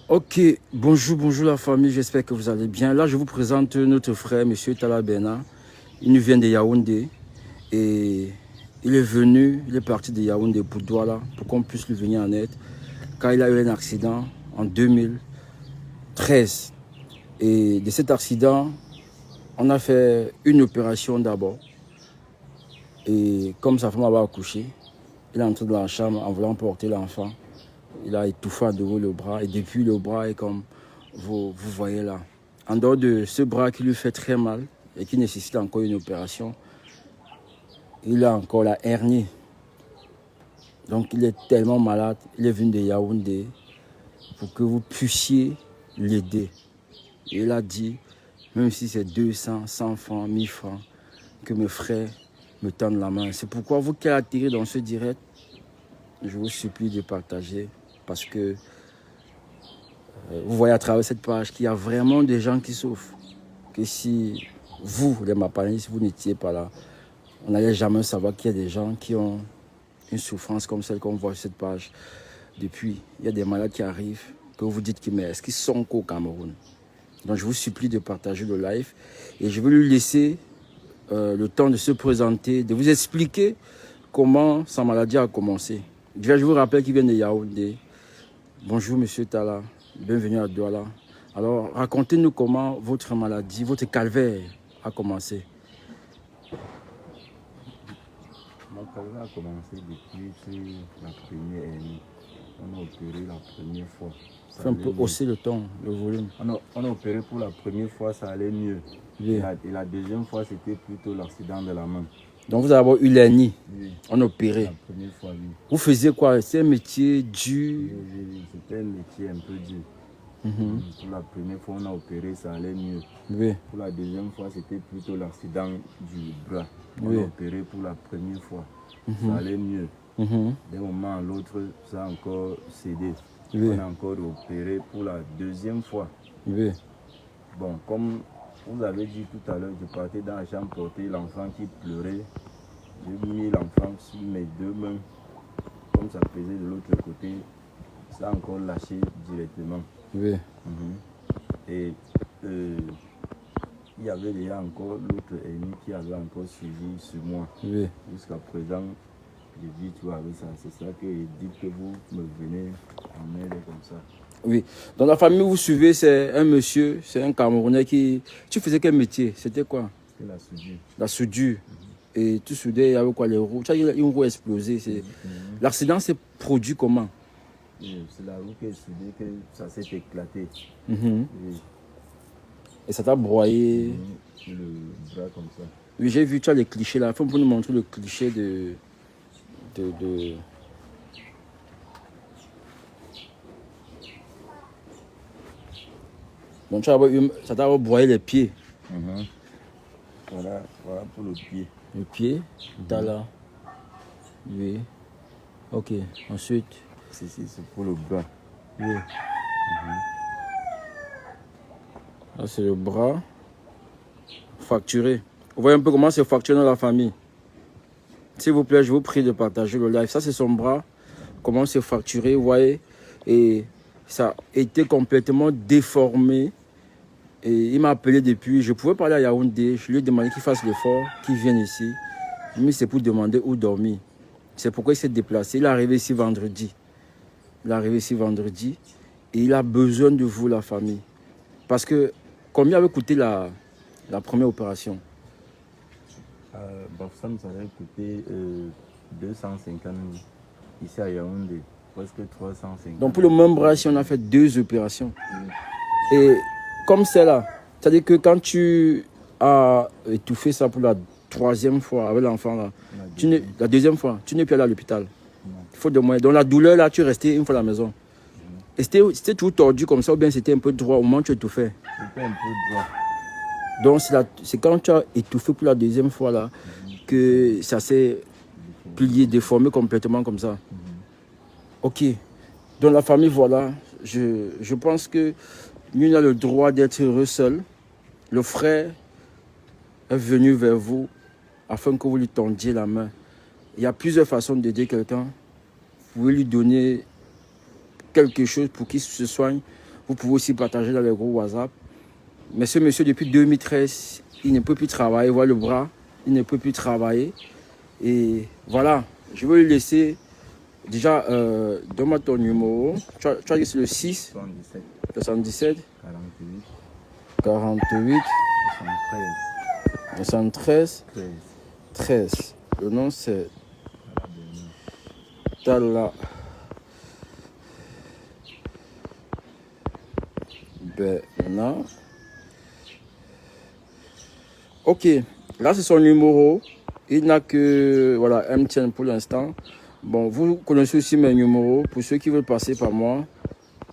Ok, bonjour la famille, j'espère que vous allez bien. Là, je vous présente notre frère, Monsieur Talla Bena. Il nous vient de Yaoundé et il est parti de Yaoundé pour Douala pour qu'on puisse lui venir en aide. Car il a eu un accident en 2013. Et de cet accident, on a fait une opération d'abord. Et comme sa femme avait accouché, il est entré dans la chambre en voulant porter l'enfant. Il a étouffé à nouveau le bras et depuis le bras est comme vous voyez là. En dehors de ce bras qui lui fait très mal et qui nécessite encore une opération, il a encore la hernie. Donc il est tellement malade, il est venu de Yaoundé pour que vous puissiez l'aider. Et il a dit, même si c'est 200, 100 francs, 1000 francs, que mes frères me tendent la main. C'est pourquoi vous qui atterrez dans ce direct, je vous supplie de partager parce que vous voyez à travers cette page qu'il y a vraiment des gens qui souffrent. Que si vous, les Mapalais, si vous n'étiez pas là, on n'allait jamais savoir qu'il y a des gens qui ont une souffrance comme celle qu'on voit sur cette page. Depuis, il y a des malades qui arrivent, que vous dites mais est-ce qu'ils sont qu'au Cameroun? Donc je vous supplie de partager le live et je vais lui laisser le temps de se présenter, de vous expliquer comment sa maladie a commencé. Déjà, je vous rappelle qu'il vient de Yaoundé. Bonjour Monsieur Talla, bienvenue à Douala. Alors, racontez-nous comment votre maladie, votre calvaire a commencé. Mon calvaire a commencé depuis la première année. On a opéré la première fois. Fais un peu hausser le ton, le volume. On a opéré pour la première fois, ça allait mieux. Oui. Et la deuxième fois, c'était plutôt l'accident de la main. Donc vous avez d'abord eu l'hernie. Oui. On a opéré. La première fois, oui. Vous faisiez quoi? C'est un métier dur? Oui, c'était un métier un peu dur. Pour la première fois, on a opéré, ça allait mieux. Oui. Pour la deuxième fois, c'était plutôt l'accident du bras. On Oui. a opéré pour la première fois. Ça allait mieux. D'un moment à l'autre, ça a encore cédé. Oui. On a encore opéré pour la deuxième fois. Oui. Bon, comme vous avez dit tout à l'heure, je partais dans la chambre porter l'enfant qui pleurait. J'ai mis l'enfant sur mes deux mains. Comme ça pesait de l'autre côté, ça a encore lâché directement. Oui. Et il y avait déjà encore l'autre ennemi qui avait encore suivi sur moi. Oui. Jusqu'à présent, je vis tout avec ça. C'est ça que je dis que vous me venez en aide comme ça. Oui. Dans la famille où vous suivez, c'est un monsieur, c'est un Camerounais qui... Tu faisais quel métier? C'était quoi? C'était la soudure. La soudure. Et tu soudais avec quoi? Les roues? Tu as eu une roue explosée. L'accident s'est produit comment? C'est la roue qui est soudée que ça s'est éclaté. Et ça t'a broyé? Le bras comme ça. Oui, j'ai vu, tu as les clichés là. Il faut nous montrer le cliché de... Donc ça t'a broyé les pieds. Voilà pour le pied. Le pied, t'as là. Oui. Ok, ensuite. C'est pour le bras. Oui. Là, c'est le bras fracturé. Vous voyez un peu comment c'est fracturé dans la famille. S'il vous plaît, je vous prie de partager le live. Ça, c'est son bras. Comment c'est fracturé, vous voyez. Et ça a été complètement déformé. Et il m'a appelé depuis. Je pouvais parler à Yaoundé. Je lui ai demandé qu'il fasse l'effort, qu'il vienne ici. Mais c'est pour demander où dormir. C'est pourquoi il s'est déplacé. Il est arrivé ici vendredi. Et il a besoin de vous, la famille. Parce que combien avait coûté la première opération? Ça nous avait coûté 250 000 ici à Yaoundé, presque 350. Donc pour le même bras, si on a fait 2 opérations. Et comme c'est là, c'est-à-dire que quand tu as étouffé ça pour la 3e fois avec l'enfant là, la deuxième fois, tu n'es plus allé à l'hôpital. Il faut des moyens. Donc la douleur là, tu es resté une fois à la maison. Et c'était tout tordu comme ça ou bien c'était un peu droit au moment où tu étouffais? C'était un peu droit. Donc c'est quand tu as étouffé pour la 2e fois là que ça s'est plié, déformé complètement comme ça. Ok. Donc la famille, voilà, je pense que nous avons le droit d'être heureux seul. Le frère est venu vers vous afin que vous lui tendiez la main. Il y a plusieurs façons d'aider quelqu'un. Vous pouvez lui donner quelque chose pour qu'il se soigne. Vous pouvez aussi partager dans les groupes WhatsApp. Mais ce monsieur, depuis 2013, il ne peut plus travailler. Voilà le bras, il ne peut plus travailler. Et voilà, je vais lui laisser. Déjà, donne-moi ton numéro. Tu as dit que c'est le 6 77 48 73 13. Le nom c'est Tala Bernard. Ok, là c'est son numéro. Il n'a que voilà, MTN pour l'instant. Bon, vous connaissez aussi mes numéros. Pour ceux qui veulent passer par moi,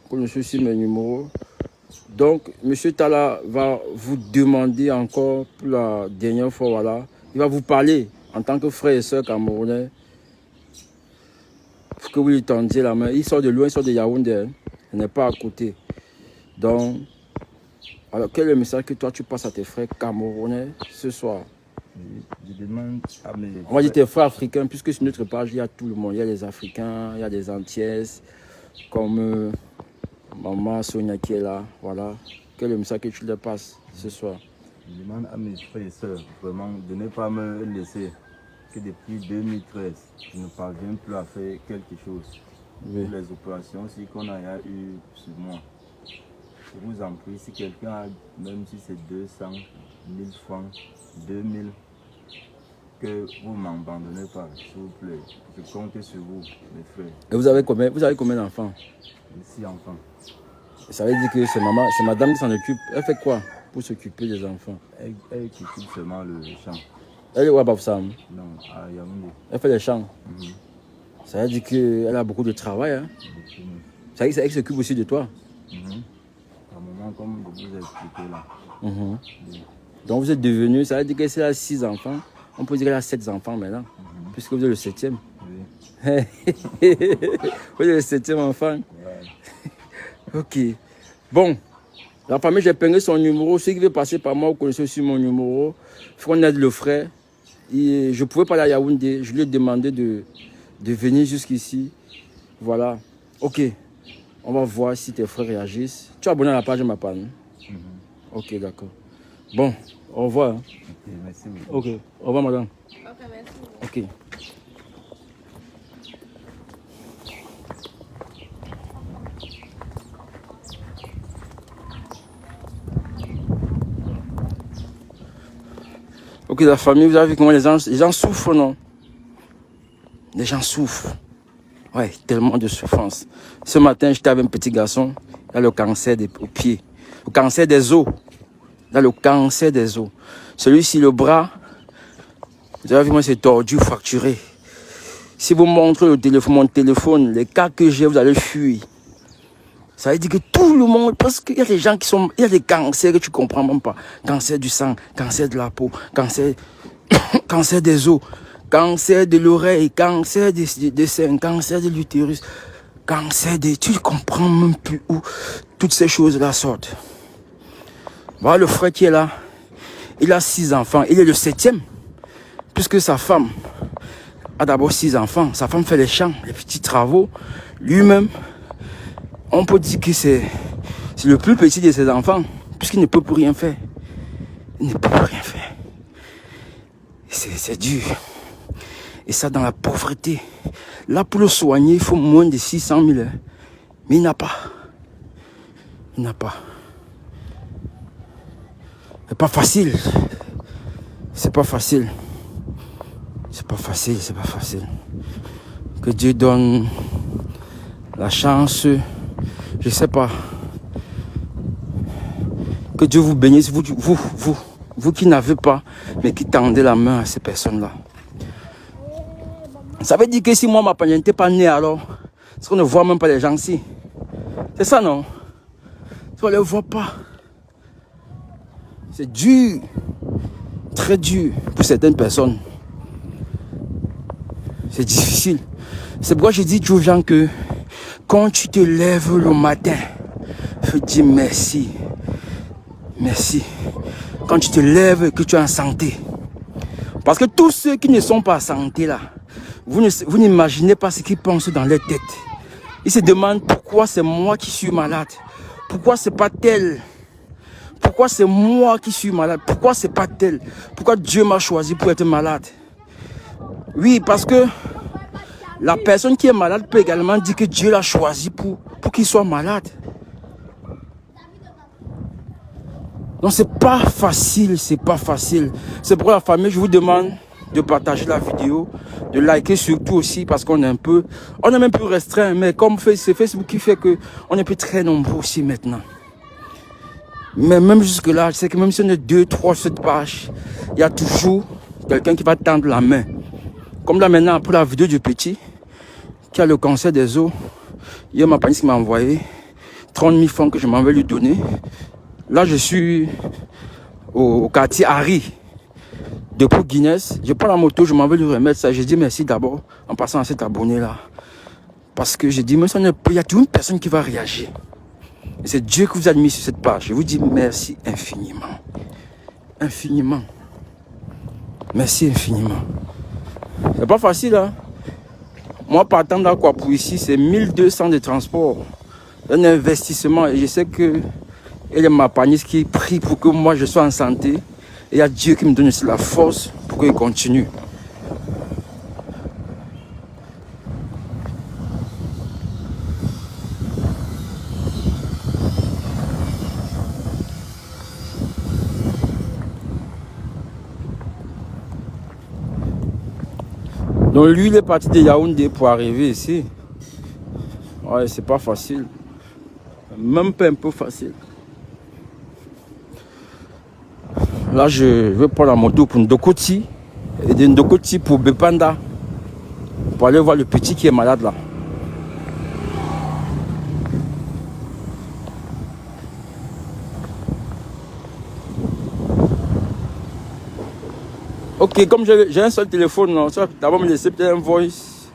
vous connaissez aussi mes numéros. Donc, M. Tala va vous demander encore pour la dernière fois, voilà. Il va vous parler en tant que frère et soeur camerounais. Pour que vous lui tendiez la main. Il sort de loin, il sort de Yaoundé. Hein. Il n'est pas à côté. Donc, alors quel est le message que toi tu passes à tes frères camerounais ce soir? Je demande à mes On va dire tes frères africains, puisque sur notre page, il y a tout le monde. Il y a les Africains, il y a des Antillaises, comme Maman Sonia qui est là. Voilà. Quel est le message que tu leur passes ce soir? Je demande à mes frères et sœurs vraiment de ne pas me laisser. Que depuis 2013, je ne parviens plus à faire quelque chose. Oui. Pour les opérations aussi qu'on a eu sur moi. Je vous en prie, si quelqu'un a, même si c'est 200, 1000 francs, 2000, que vous ne m'abandonnez pas, s'il vous plaît. Je compte sur vous, mes frères. Et vous avez combien d'enfants? 6 enfants. Ça veut dire que c'est maman, c'est madame qui s'en occupe. Elle fait quoi pour s'occuper des enfants? Elle cultive seulement le champ. Elle est où à Bafsam? Non, à Yaoundé. Elle fait les champs. Ça veut dire qu'elle a beaucoup de travail. Hein? Ça veut dire qu'elle s'occupe aussi de toi. À un moment, comme je vous ai expliqué là. Oui. Donc vous êtes devenu, ça veut dire qu'elle a 6 enfants. On peut dire qu'elle a 7 enfants maintenant. Puisque vous êtes le 7e. Oui. Vous êtes le 7e enfant. Ouais. Ok. Bon. La famille, j'ai pingé son numéro. Ceux qui veulent passer par moi, vous connaissez aussi mon numéro. Il faut qu'on aide le frère. Et je pouvais pas aller à Yaoundé. Je lui ai demandé de venir jusqu'ici. Voilà. Ok. On va voir si tes frères réagissent. Tu es abonné à la page de ma panne. Ok, d'accord. Bon, au revoir. Hein. Ok, merci beaucoup. Ok, au revoir madame. Ok, merci. Ok. Ok, la famille, vous avez vu comment les gens souffrent, non? Les gens souffrent. Ouais, tellement de souffrance. Ce matin, j'étais avec un petit garçon, il a le cancer au pied, le cancer des os. Il a le cancer des os. Celui-ci, le bras, vous avez vu, moi, c'est tordu, fracturé. Si vous montrez mon téléphone, les cas que j'ai, vous allez fuir. Ça veut dire que tout le monde, parce qu'il y a des gens qui sont, il y a des cancers que tu ne comprends même pas. Cancer du sang, cancer de la peau, cancer, cancer des os, cancer de l'oreille, cancer des seins, cancer de l'utérus, cancer des... Tu ne comprends même plus où toutes ces choses-là sortent. Voilà le frère qui est là. Il a 6 enfants. Il est le 7e. Puisque sa femme a d'abord 6 enfants. Sa femme fait les champs, les petits travaux. Lui-même, on peut dire que c'est le plus petit de ses enfants. Puisqu'il ne peut plus rien faire. Il ne peut plus rien faire. C'est dur. Et ça dans la pauvreté. Là, pour le soigner, il faut moins de 600 000. Mais il n'a pas. Il n'a pas. C'est pas facile. C'est pas facile. C'est pas facile, c'est pas facile. Que Dieu donne la chance. Je sais pas. Que Dieu vous bénisse, vous qui n'avez pas, mais qui tendez la main à ces personnes-là. Ça veut dire que si moi, ma panne n'était pas née alors, c'est qu'on ne voit même pas les gens ici. C'est ça, non? On ne les voit pas. C'est dur. Très dur pour certaines personnes. C'est difficile. C'est pourquoi je dis aux gens que quand tu te lèves le matin, je dis merci. Merci. Quand tu te lèves, que tu es en santé. Parce que tous ceux qui ne sont pas en santé là, vous n'imaginez pas ce qu'ils pensent dans leur tête. Ils se demandent pourquoi c'est moi qui suis malade. Pourquoi c'est pas tel? Pourquoi c'est moi qui suis malade? Pourquoi c'est pas tel? Pourquoi Dieu m'a choisi pour être malade? Oui, parce que la personne qui est malade peut également dire que Dieu l'a choisi pour qu'il soit malade. Donc c'est pas facile, c'est pas facile. C'est pour la famille, je vous demande de partager la vidéo, de liker surtout aussi parce qu'on est un peu restreint, mais comme c'est Facebook qui fait que on est plus très nombreux aussi maintenant. Mais même jusque là, je sais que même si on est 2, 3 sur cette page, il y a toujours quelqu'un qui va tendre la main. Comme là maintenant pour la vidéo du petit qui a le cancer des os, il y a ma paniste qui m'a envoyé 30 000 francs que je m'en vais lui donner. Là je suis au quartier Harry. Depuis Guinness, je prends la moto, je m'en vais lui remettre ça. Je dis merci d'abord en passant à cet abonné là. Parce que je dis, mais il y a toujours une personne qui va réagir. Et c'est Dieu qui vous a mis sur cette page. Je vous dis merci infiniment. Infiniment. Merci infiniment. C'est pas facile, hein. Moi, partant dans quoi pour ici, c'est 1200 de transport. Un investissement. Et je sais que il y a ma paniste qui prie pour que moi je sois en santé. Et il y a Dieu qui me donne aussi la force pour qu'il continue. Donc lui, il est parti de Yaoundé pour arriver ici. Ouais, c'est pas facile. Même pas un peu facile. Là, je vais prendre la moto pour Ndokoti. Et de Ndokoti pour Bepanda. Pour aller voir le petit qui est malade là. Ok, comme j'ai un seul téléphone, non, ça va d'abord me laisser peut-être un voice.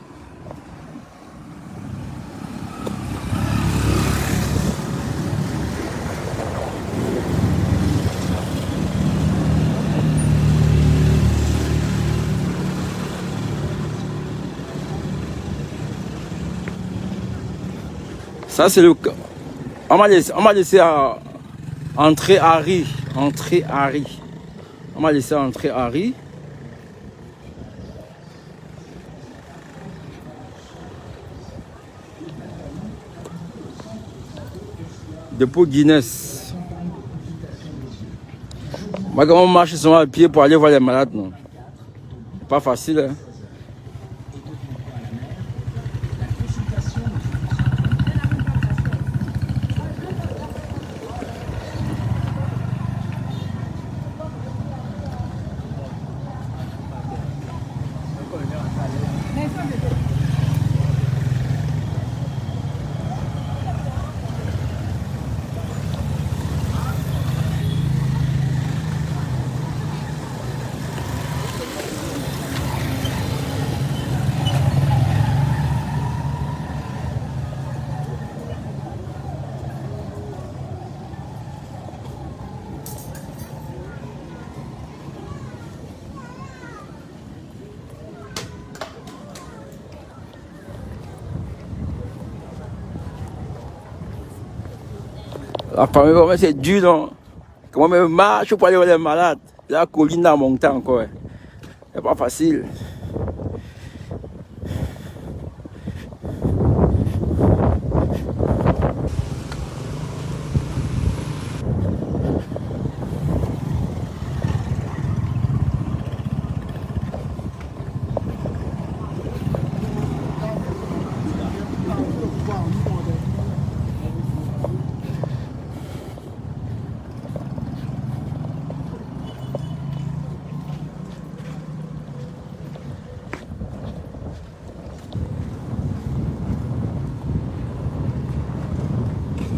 Ça c'est le cas. On m'a laissé entrer Harry. Entrer Harry. On m'a laissé entrer Harry. Dépôt Guinness. Moi, quand on marche souvent à pied pour aller voir les malades, non. C'est pas facile, hein. La famille, c'est dur, non? Comment même marche pour aller voir les malades? La colline dans mon temps encore. C'est pas facile.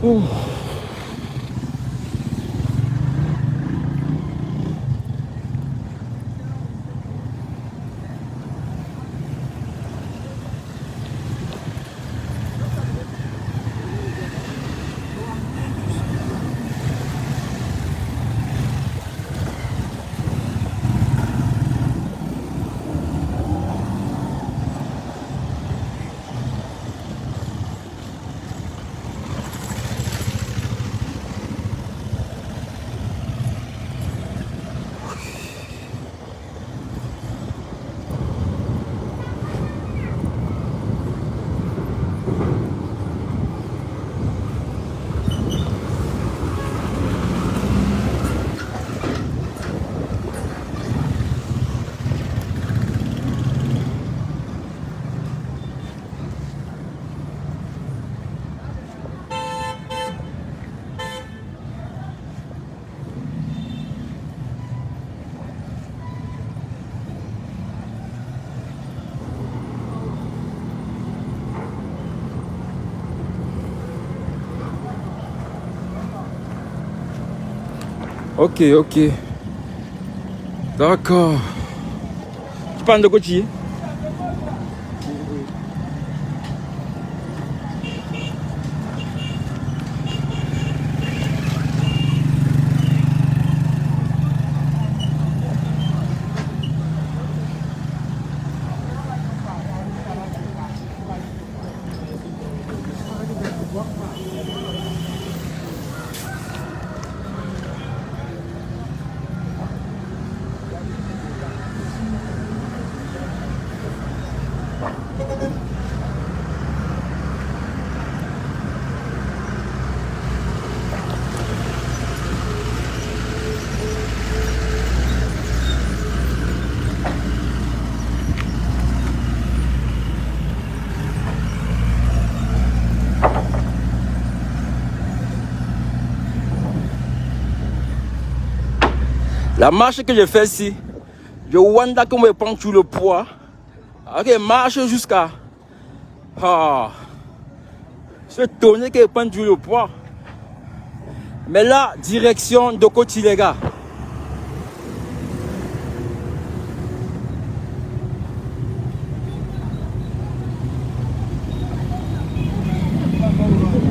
Ouh. Ok, ok. D'accord. Tu parles de Gauthier? La marche que je fais ici, je wonder comment je prends tout le poids. Ok, marche jusqu'à... Ah, ce tourner qui prend tout le poids. Mais là, direction de Côte, les gars.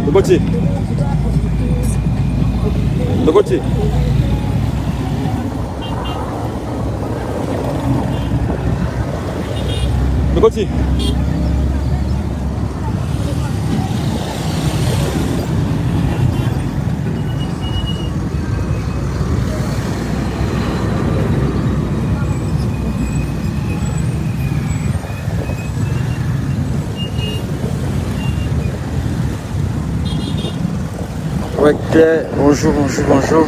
De côté. De côté. De côté. Ouais, Claire, bonjour, bonjour, bonjour.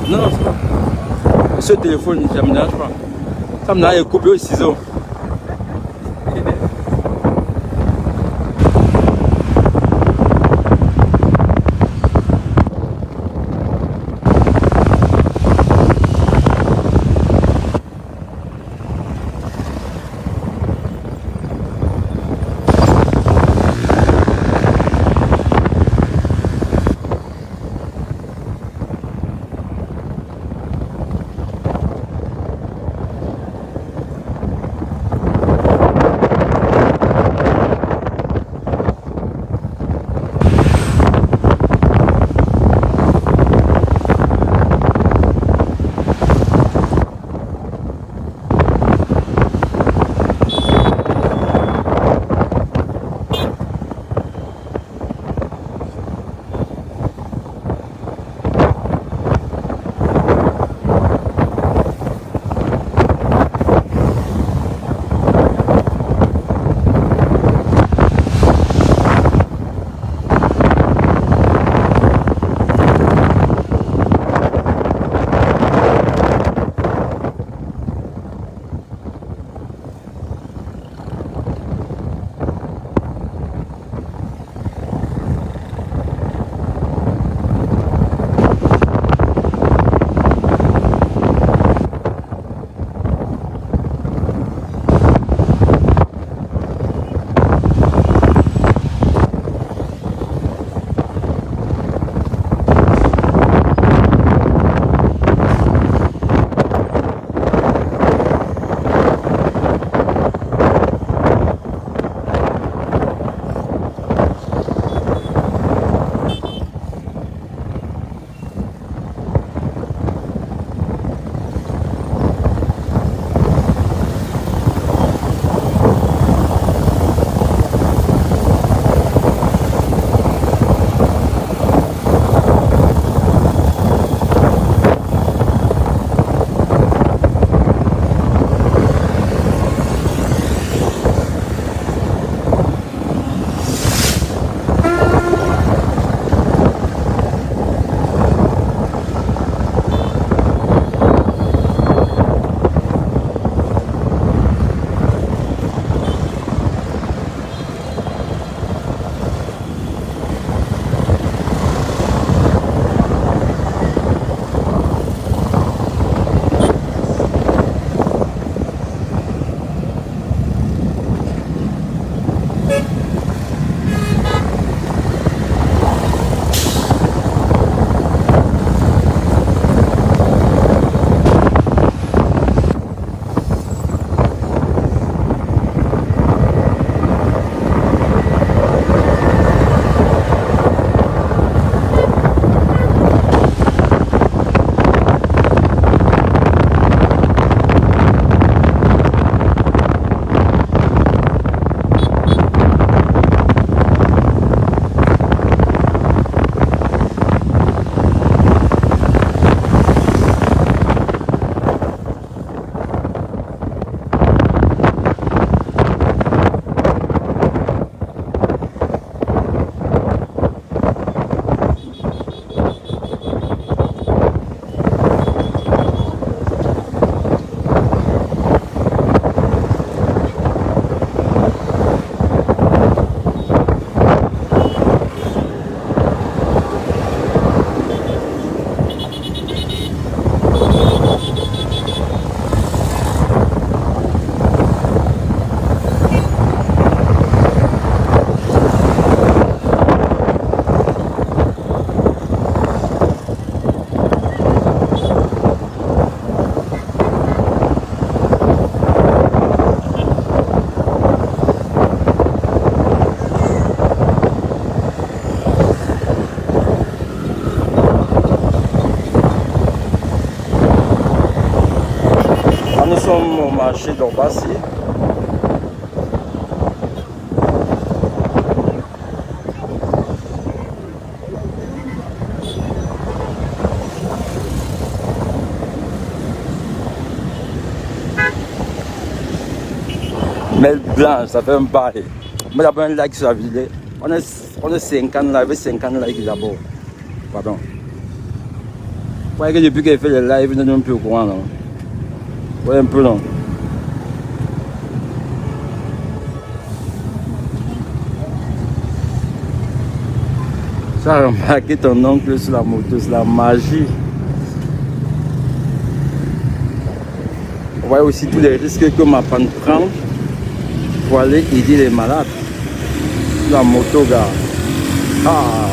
Non, non, c'est pas. Ce téléphone, ça me dérange pas. Ça me dérange, coupé au ciseau. au marché d'Orbassi. Mais blanc, ça fait un bail. Mais d'abord un like sur la vidéo. On est 50 là, avec 50 likes d'abord. Pardon. Vous voyez que depuis qu'elle fait le live, nous sommes un peu au courant. Vous voyez un peu non? Tu as remarqué ton oncle sur la moto, c'est la magie. Vous voyez aussi tous les risques que ma femme prend pour aller aider les malades. La moto, gars. Ah!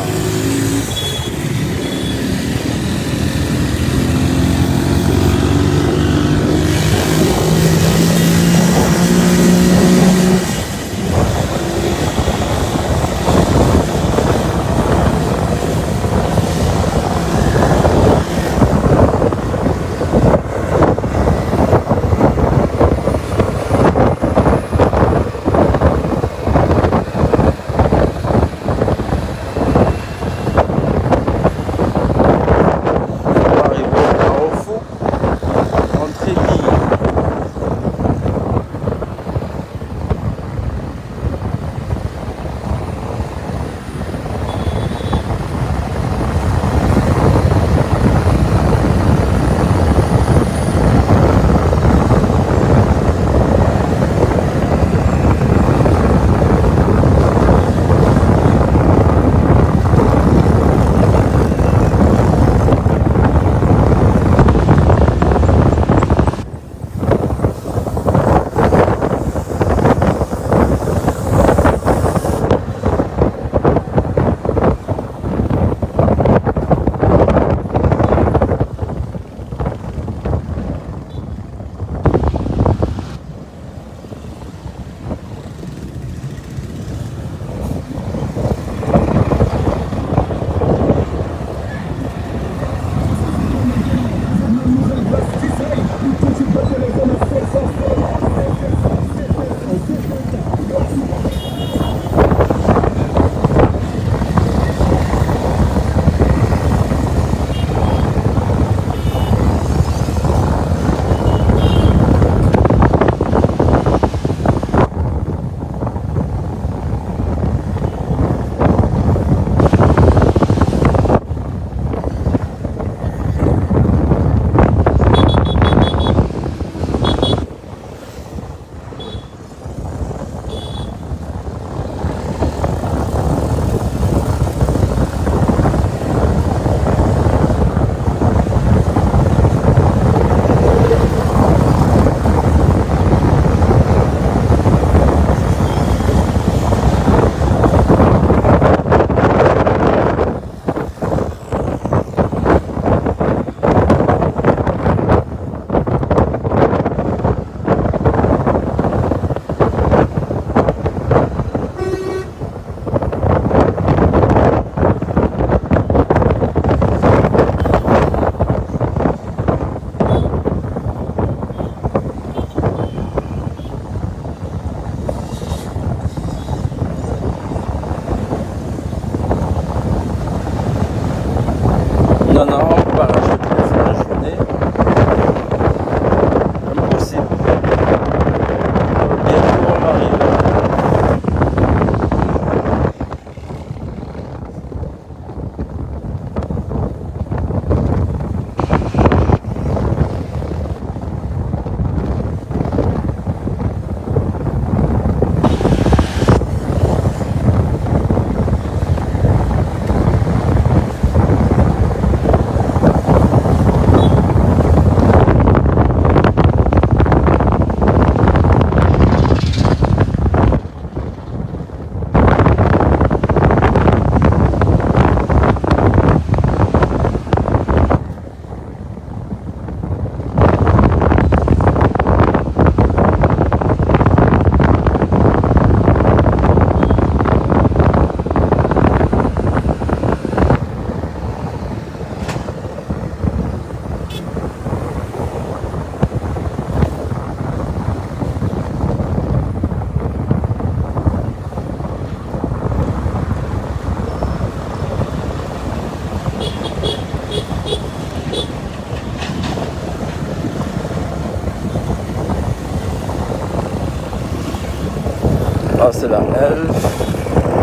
Là, c'est la L.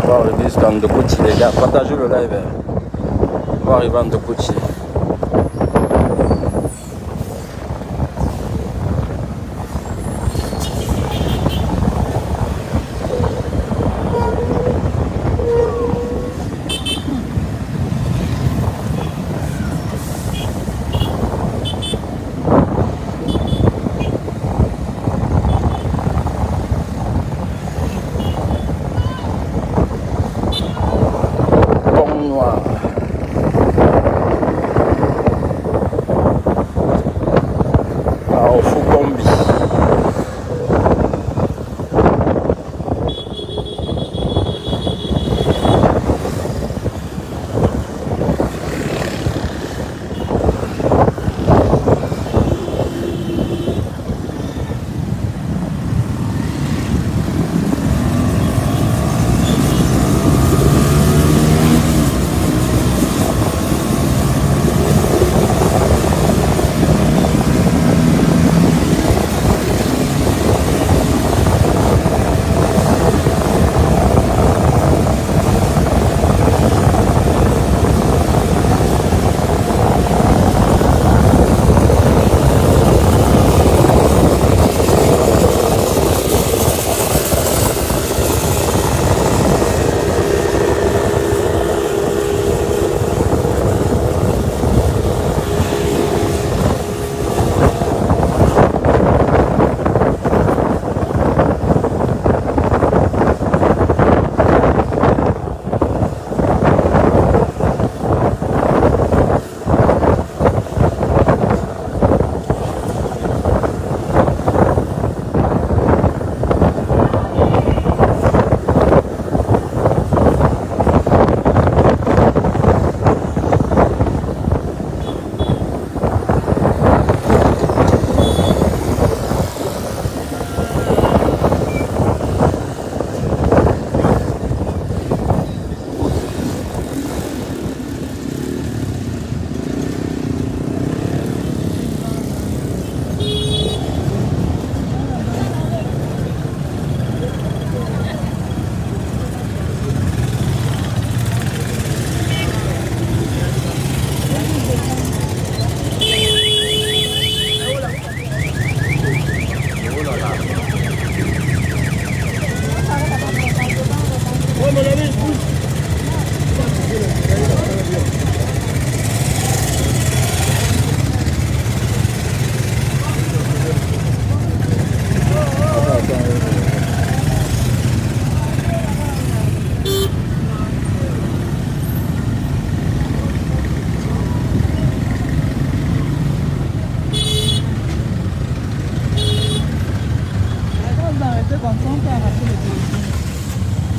On va arriver jusqu'à Ndokouchi, les gars. Partagez le live. On va arriver à Ndokouchi.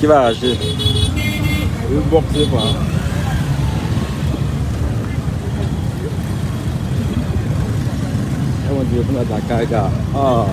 Qui va arracher? Le boxer pas. On dirait qu'on a de la carga. Ah.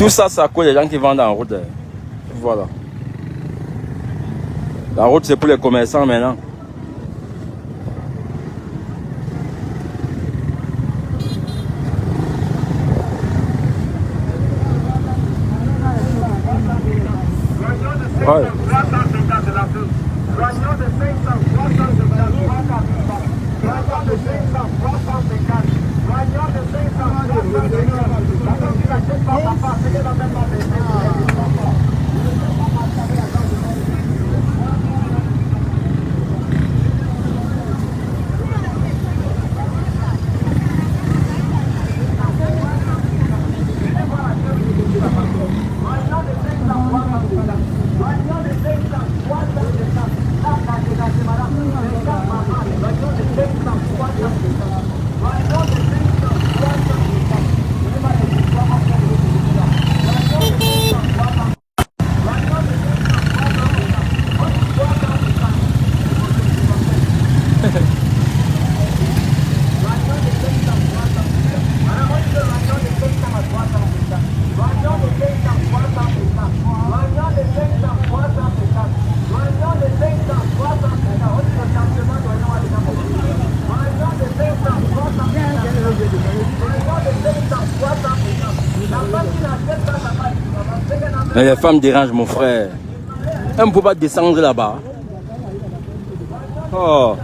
Tout ça, c'est à cause des gens qui vendent en route. Voilà. La route, c'est pour les commerçants maintenant. Ouais. Mais les femmes dérangent mon frère. Elle ne peut pas descendre là-bas. Oh.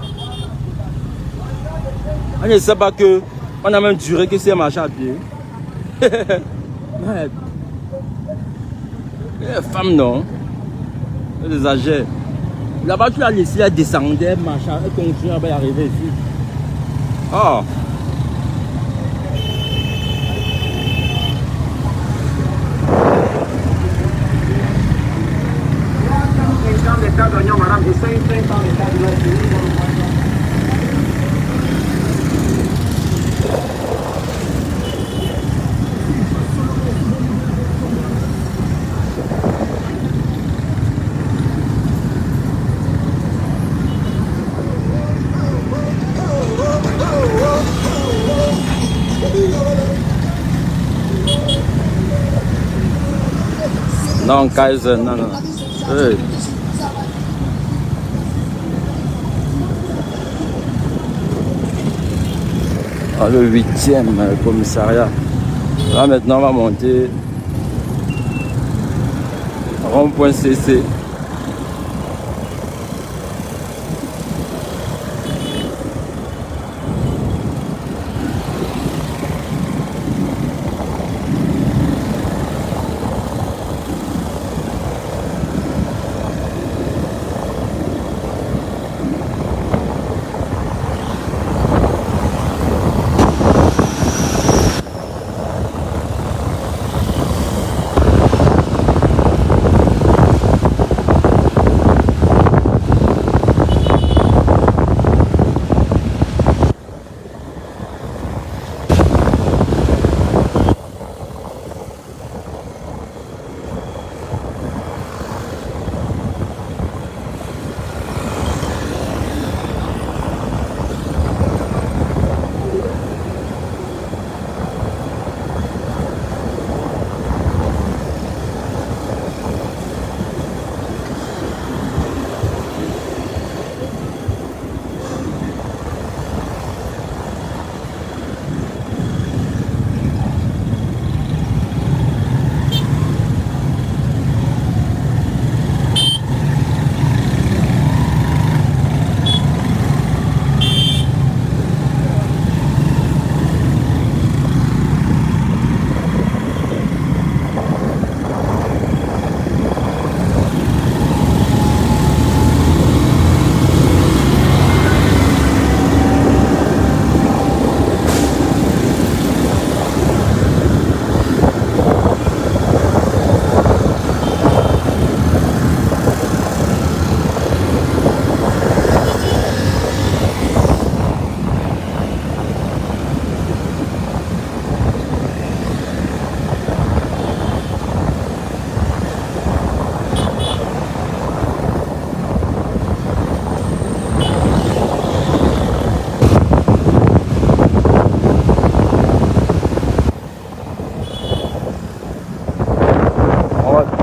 Elle ne sait pas que on a même duré que c'est marché à pied. Les femmes non. Elles exagèrent. Là-bas tu l'as laissé, elle descendait, elle marchait, elle continuait à arriver ici. Oh. Non, Kaiser, non, non. Hey. Ah, le 8e commissariat. Là maintenant on va monter rond-point CC.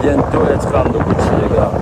Bientôt être en Dokoti, les gars.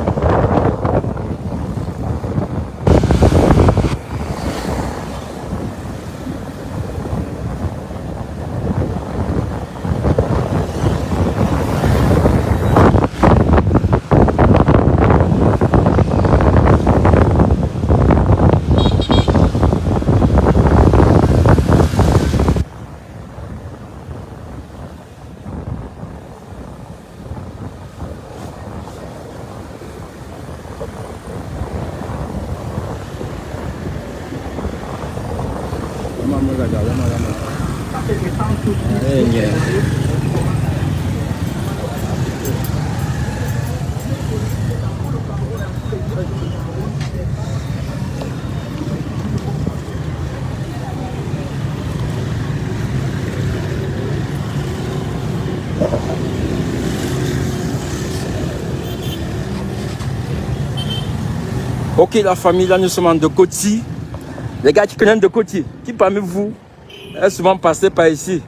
Ok, la famille, là nous sommes en Dokoti. Les gars qui connaissent Dokoti, qui parmi vous est souvent passé par ici?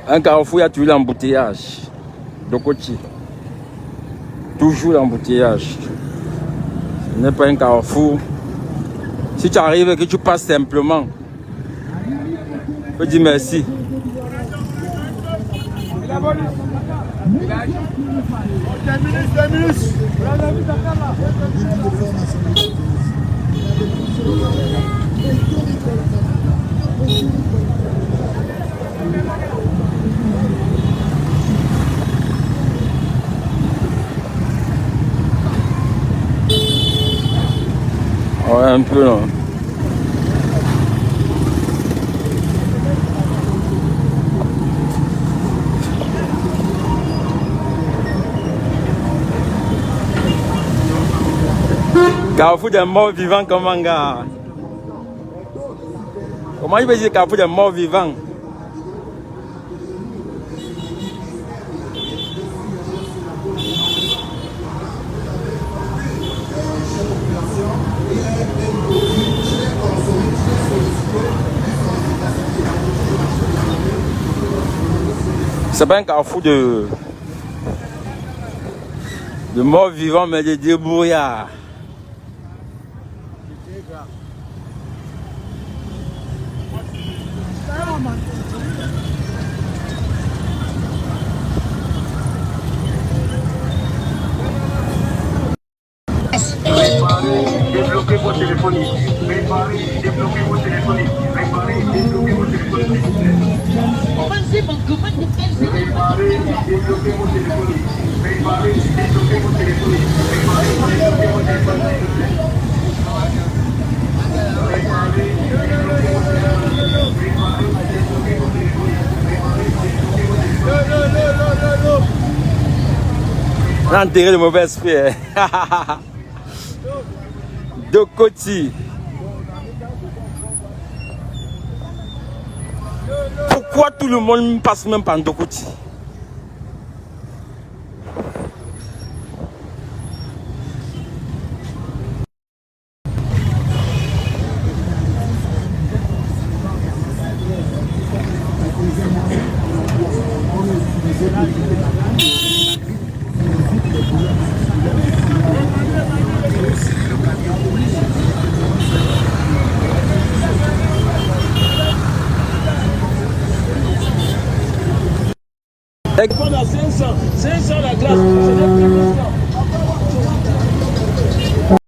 Un carrefour, il y a toujours l'embouteillage. Dokoti. Toujours l'embouteillage. Ce n'est pas un carrefour. Si tu arrives et que tu passes simplement, tu peux dire merci. Ouais, un peu là. Carrefour des morts vivants, comment gars? Comment il veut dire Carrefour des morts vivants? C'est pas un carrefour de morts vivants, mais de débrouillards. Débloquez vos téléphones. Préparez, débloquez vos téléphones. Préparez, débloquez vos téléphones. Préparez, débloquez vos téléphones. Préparez, débloquez vos téléphones. Préparez, débloquez vos téléphones. On a enterré le mauvais esprit. De côté. Pourquoi tout le monde passe même par Ndokoti? On a 500 la glace.